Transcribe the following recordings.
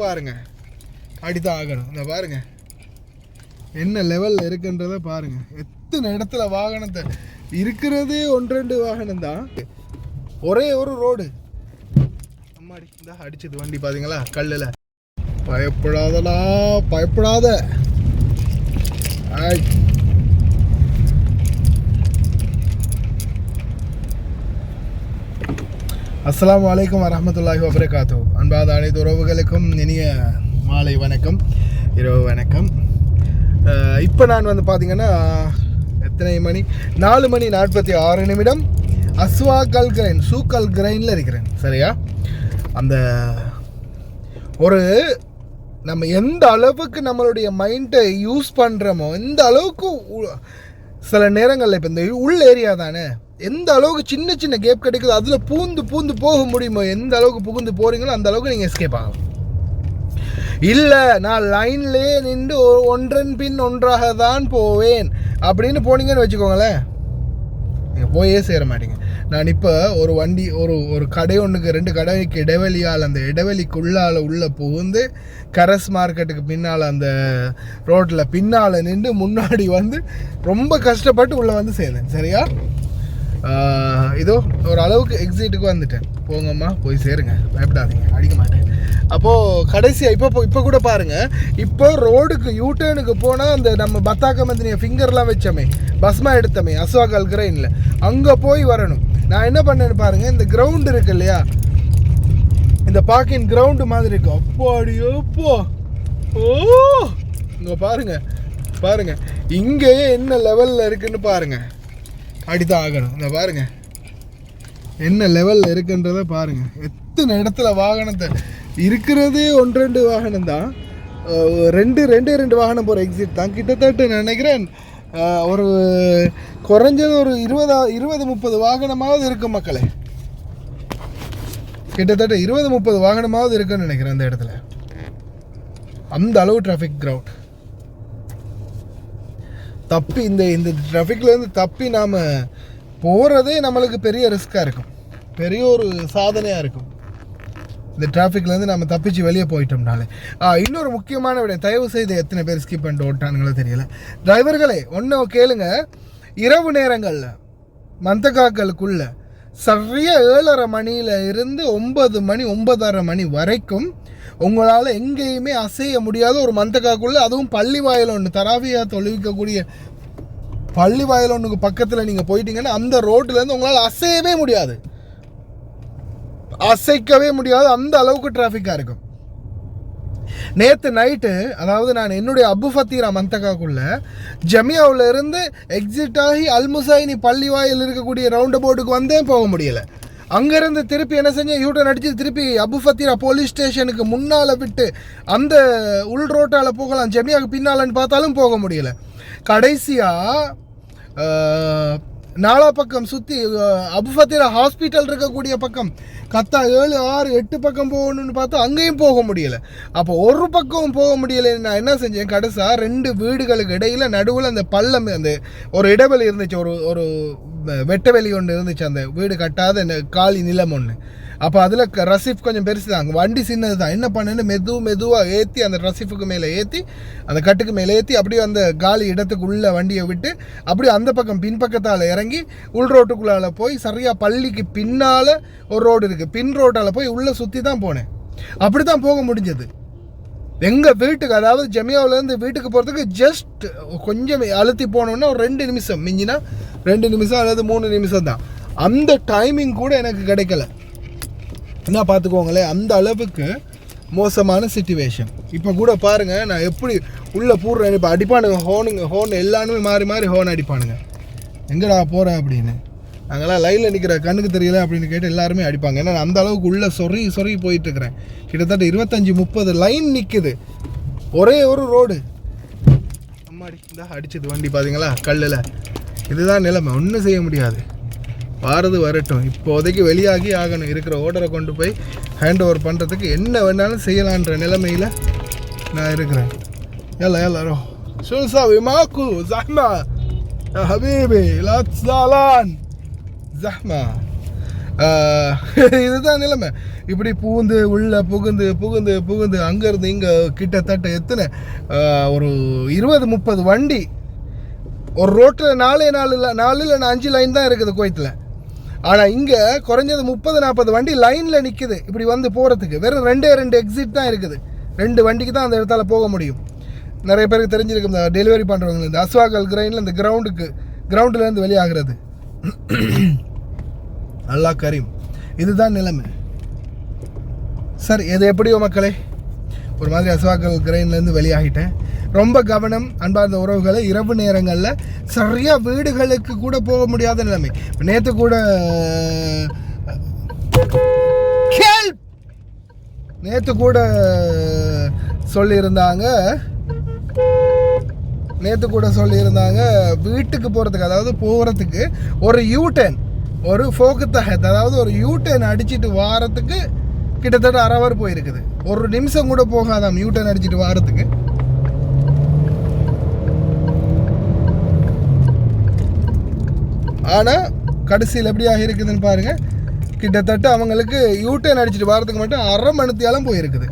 பாருங்க, அடித்தான் ஆகணும். இந்த பாருங்க என்ன லெவலில் இருக்குன்றத பாருங்க. எத்தனை இடத்துல வாகனத்தை இருக்கிறதே 1-2 வாகனம் தான், ஒரே ஒரு ரோடு. அம்மாடி இந்த அடிச்சது வண்டி பார்த்தீங்களா கல்லில். பயப்படாதடா, பயப்படாத. அஸ்ஸலாமு அலைக்கும் வரஹ்மத்துல்லாஹி வபரகாத்துஹு. அன்பாத அனைத்து உறவுகளுக்கும் இனிய மாலை வணக்கம், இரவு வணக்கம். இப்போ நான் வந்து பார்த்தீங்கன்னா எத்தனை மணி, 4:46 அஸ்வாக் கிரைன் சூக்கல் கிரைனில் இருக்கிறேன். சரியா, அந்த ஒரு நம்ம எந்த அளவுக்கு நம்மளுடைய மைண்டை யூஸ் பண்ணுறோமோ எந்த அளவுக்கு சில நேரங்களில் இப்போ இந்த உள் ஏரியா தானே, எந்த அளவுக்கு சின்ன சின்ன கேப் கிடைக்குது அதில் பூந்து போக முடியுமோ, எந்த அளவுக்கு புகுந்து போகிறீங்களோ அந்த அளவுக்கு நீங்கள் எஸ்கேப் ஆகும். இல்லை நான் லைன்லேயே நின்று ஒன்றன் பின் ஒன்றாக தான் போவேன் அப்படின்னு போனீங்கன்னு வச்சுக்கோங்களேன், நீங்கள் போயே சேர மாட்டீங்க. நான் இப்போ ஒரு வண்டி ஒரு கடை ஒன்றுக்கு 2 கடைக்கு இடைவெளியால் அந்த இடைவெளிக்குள்ளால் உள்ளே புகுந்து கரஸ் மார்க்கெட்டுக்கு பின்னால் அந்த ரோட்டில் பின்னால் நின்று முன்னாடி வந்து ரொம்ப கஷ்டப்பட்டு உள்ளே வந்து சேர்ந்தேன். சரியா, இதோ ஒரு அளவுக்கு எக்ஸிட்டுக்கு வந்துட்டேன். போங்கம்மா, போய் சேருங்க, பயப்படாதீங்க, அடிக்க மாட்டேன். அப்போது கடைசியாக இப்போ கூட பாருங்கள், இப்போ ரோடுக்கு யூட்டர்னுக்கு போனால் அந்த நம்ம பத்தாக்க மந்தினிய ஃபிங்கர்லாம் வச்சோமே, பஸ்மா எடுத்தோமே அஸ்வாக் அல் கிரைனில், அங்கே போய் வரணும். நான் என்ன பண்ணேன்னு பாருங்கள், இந்த கிரவுண்டு இருக்கு இல்லையா, இந்த பார்க்கிங் கிரவுண்டு மாதிரி இருக்கு. அப்பாடியோப்போ, ஓ இங்கே பாருங்க இங்கேயே என்ன லெவலில் இருக்குன்னு பாருங்கள், அடித்தான் ஆகணும். இந்த பாருங்க என்ன லெவலில் இருக்குன்றத பாருங்க. எத்தனை இடத்துல வாகனத்தை இருக்கிறதே 1-2 வாகனம் தான், 2 வாகனம் போகிற எக்ஸிட் தான். கிட்டத்தட்ட நினைக்கிறேன் ஒரு குறைஞ்சது ஒரு 20-30 வாகனமாவது இருக்கும் மக்களே, கிட்டத்தட்ட 20-30 வாகனமாவது இருக்குன்னு நினைக்கிறேன் அந்த இடத்துல. அந்த அளவு டிராஃபிக் கிரவுட். தப்பி இந்த டிராஃபிக்லேருந்து தப்பி நாம் போகிறதே நம்மளுக்கு பெரிய ரிஸ்க்காக இருக்கும், பெரிய ஒரு சாதனையாக இருக்கும். இந்த டிராஃபிக்லேருந்து நம்ம தப்பிச்சு வெளியே போயிட்டோம்னாலே. இன்னொரு முக்கியமான விட, தயவு செய்து எத்தனை பேர் ஸ்கிப் பண்ணிட்டு ஓட்டானுங்களோ தெரியல. டிரைவர்களே ஒன்று கேளுங்க, இரவு நேரங்களில் மந்தகாக்களுக்குள்ள சரியாக 7:30 மணியில் இருந்து 9 மணி 9:30 மணி வரைக்கும் உங்களால் எங்கேயுமே அசைய முடியாத ஒரு மந்தகாக்குள்ளே, அதுவும் பள்ளி வாயில் ஒன்று தராவியா தொழுவிக்கக்கூடிய பள்ளி வாயில் ஒன்றுக்கு பக்கத்தில் நீங்கள் போயிட்டீங்கன்னா அந்த ரோட்டிலேருந்து உங்களால் அசையவே முடியாது, அசைக்கவே முடியாது, அந்த அளவுக்கு டிராஃபிக்காக இருக்கும். நேற்று நைட்டு, அதாவது நான் என்னுடைய அபு ஃபத்தீரா மந்தகாக்குள்ள ஜமியாவில் இருந்து எக்ஸிட் ஆகி அல்முசைனி பள்ளி வாயில் இருக்கக்கூடிய ரவுண்ட் போர்டுக்கு வந்தே போக முடியலை. அங்கேருந்து திருப்பி என்ன செஞ்சேன், யூட்டர்ன் அடித்து திருப்பி அபு ஃபத்தீரா போலீஸ் ஸ்டேஷனுக்கு முன்னால் விட்டு அந்த உள் ரோட்டால் போகலாம், ஜமியாவுக்கு பின்னாலன்னு பார்த்தாலும் போக முடியலை. கடைசியாக நாலா பக்கம் சுற்றி அபு ஃபத்தீரா ஹாஸ்பிட்டல் இருக்கக்கூடிய பக்கம் கத்தா 7, 6, 8 பக்கம் போகணும்னு பார்த்தா அங்கேயும் போக முடியலை. அப்போ ஒரு பக்கம் போக முடியலை. நான் என்ன செஞ்சேன், கடைசியாக 2 வீடுகளுக்கு இடையில் நடுவில் அந்த பள்ளம், அந்த ஒரு இடைவெளி இருந்துச்சு, ஒரு வெட்ட வெளி ஒன்று இருந்துச்சு, அந்த வீடு கட்டாத காலி நிலம் ஒன்று. அப்போ அதில் ரசிஃப் கொஞ்சம் பெருசு தான், அங்கே வண்டி சின்னது தான். என்ன பண்ணுன்னு மெதுவாக ஏற்றி அந்த ரசிஃபுக்கு மேலே ஏற்றி, அந்த கட்டுக்கு மேலே ஏற்றி அப்படியே அந்த காலி இடத்துக்கு உள்ள வண்டியை விட்டு அப்படியே அந்த பக்கம் பின்பக்கத்தால் இறங்கி உள் ரோட்டுக்குள்ளால் போய் சரியாக பள்ளிக்கு பின்னால் ஒரு ரோடு இருக்குது, பின் ரோட்டால் போய் உள்ளே சுற்றி தான் போனேன். அப்படி தான் போக முடிஞ்சது எங்கள் வீட்டுக்கு. அதாவது ஜமியாவிலேருந்து வீட்டுக்கு போகிறதுக்கு ஜஸ்ட் கொஞ்சம் அழுத்தி போனோன்னா ஒரு 2 நிமிஷம், மிஞ்சினா 2 நிமிஷம் அல்லது 3 நிமிஷம் தான். அந்த டைமிங் கூட எனக்கு கிடைக்கல. என்ன பார்த்துக்கோங்களேன், அந்த அளவுக்கு மோசமான சிச்சுவேஷன். இப்போ கூட பாருங்கள் நான் எப்படி உள்ளே பூடுறேன். இப்போ அடிப்பானுங்க ஹோன் எல்லாருமே மாறி ஹோன் அடிப்பானுங்க, எங்கடா போகிறேன் அப்படின்னு. நாங்களாம் லைனில் நிற்கிற கண்ணுக்கு தெரியல அப்படின்னு கேட்டு எல்லாருமே அடிப்பாங்க. ஏன்னா அந்த அளவுக்கு உள்ளே சொறி போயிட்டுருக்கிறேன். கிட்டத்தட்ட 25-30 லைன் நிற்குது, ஒரே ஒரு ரோடு. அம்மாடி இந்த அடிச்சது வண்டி பார்த்தீங்களா கல்லில். இதுதான் நிலைமை, ஒன்றும் செய்ய முடியாது. வாரது வரட்டும், இப்போதைக்கு வெளியாகி ஆகணும். இருக்கிற ஓர்டரை கொண்டு போய் ஹேண்ட் ஓவர் பண்ணுறதுக்கு என்ன வேணாலும் செய்யலான்ற நிலைமையில் நான் இருக்கிறேன். يلا شو نسوي ماكو زحمة يا حبيبي لا تزعلان زحمة. இதுதான் நிலைமை. இப்படி பூந்து உள்ள புகுந்து புகுந்து புகுந்து அங்கேருந்து இங்கே கிட்டத்தட்ட எத்தனை ஒரு 20-30 வண்டி ஒரு ரோட்டில் 4 இல்லை 5 லைன் தான் இருக்குது கோயத்தில். ஆனால் இங்கே குறைஞ்சது 30-40 வண்டி லைனில் நிற்குது இப்படி வந்து போகிறதுக்கு. வெறும் 2 எக்ஸிட் தான் இருக்குது. 2 வண்டிக்கு தான் அந்த இடத்தால போக முடியும். நிறைய பேருக்கு தெரிஞ்சிருக்கு இந்த டெலிவரி பண்ணுறவங்க இந்த அஸ்வாகல் கிரைனில் இந்த கிரவுண்டுலேருந்து வெளியாகிறது. அல்லா கரீம், இதுதான் நிலைமை. சரி, எது எப்படியோ மக்களே, ஒரு மாதிரி அஸ்வாகல் கிரைன்லேருந்து வெளியாகிட்டேன். ரொம்ப கவனம் அன்பார்ந்த உறவுகளை. இரவு நேரங்களில் சரியாக வீடுகளுக்கு கூட போக முடியாத நிலைமை. நேற்று கூட சொல்லியிருந்தாங்க வீட்டுக்கு போகிறதுக்கு, அதாவது போகிறதுக்கு ஒரு யூடர்ன், ஒரு ஃபோக்குத்தஹத், அதாவது ஒரு யூடர்ன் அடிச்சுட்டு வாரத்துக்கு கிட்டத்தட்ட 1/2 hour போயிருக்குது. ஒரு நிமிஷம் கூட போகாதாம் யூடர்ன் அடிச்சுட்டு வாரத்துக்கு. ஆனால் கடைசியில் எப்படியாக இருக்குதுன்னு பாருங்கள். கிட்டத்தட்ட அவங்களுக்கு யூடர்ன் அடிச்சுட்டு வாரத்துக்கு மட்டும் 1/2 மணித்தியாலும் போயிருக்குது.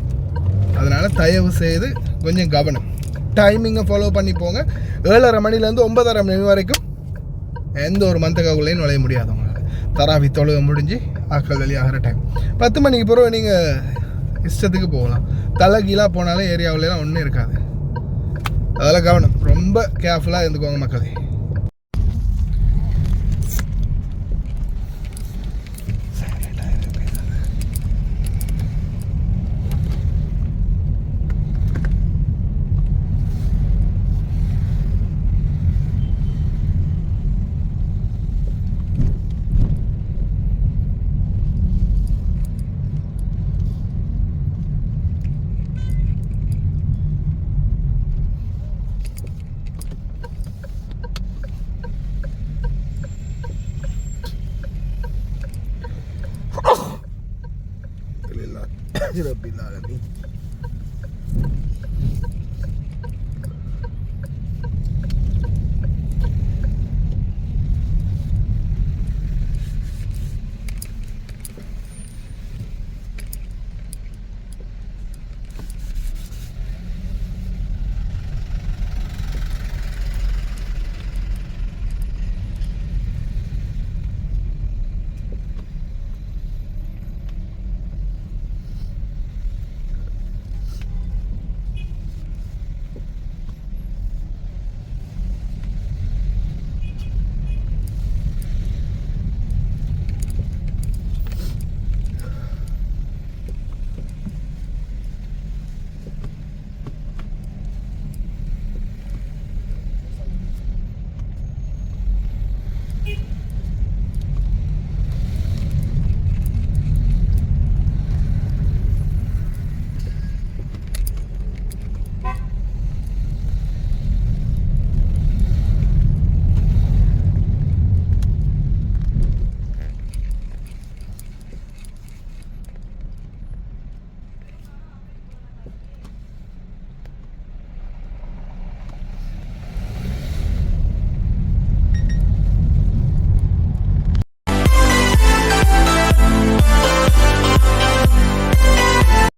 அதனால் தயவு செய்து கொஞ்சம் கவனம், டைமிங்கை ஃபாலோ பண்ணி போங்க. 7:30 மணிலேருந்து 9:30 மணி வரைக்கும் எந்த ஒரு மந்தகாவுலையும் நுழைய முடியாது. அவங்களுக்கு தராவி தொழுகை முடிஞ்சு ஆக்கள் வெளியாகிற டைம் 10 மணிக்கு பிறகு நீங்கள் இஷ்டத்துக்கு போகலாம். தலைகீழாக போனாலும் ஏரியாவிலாம் ஒன்றும் இருக்காது. அதெல்லாம் கவனம், ரொம்ப கேர்ஃபுல்லாக இருந்துக்கோங்க மக்களே. رب العالمين.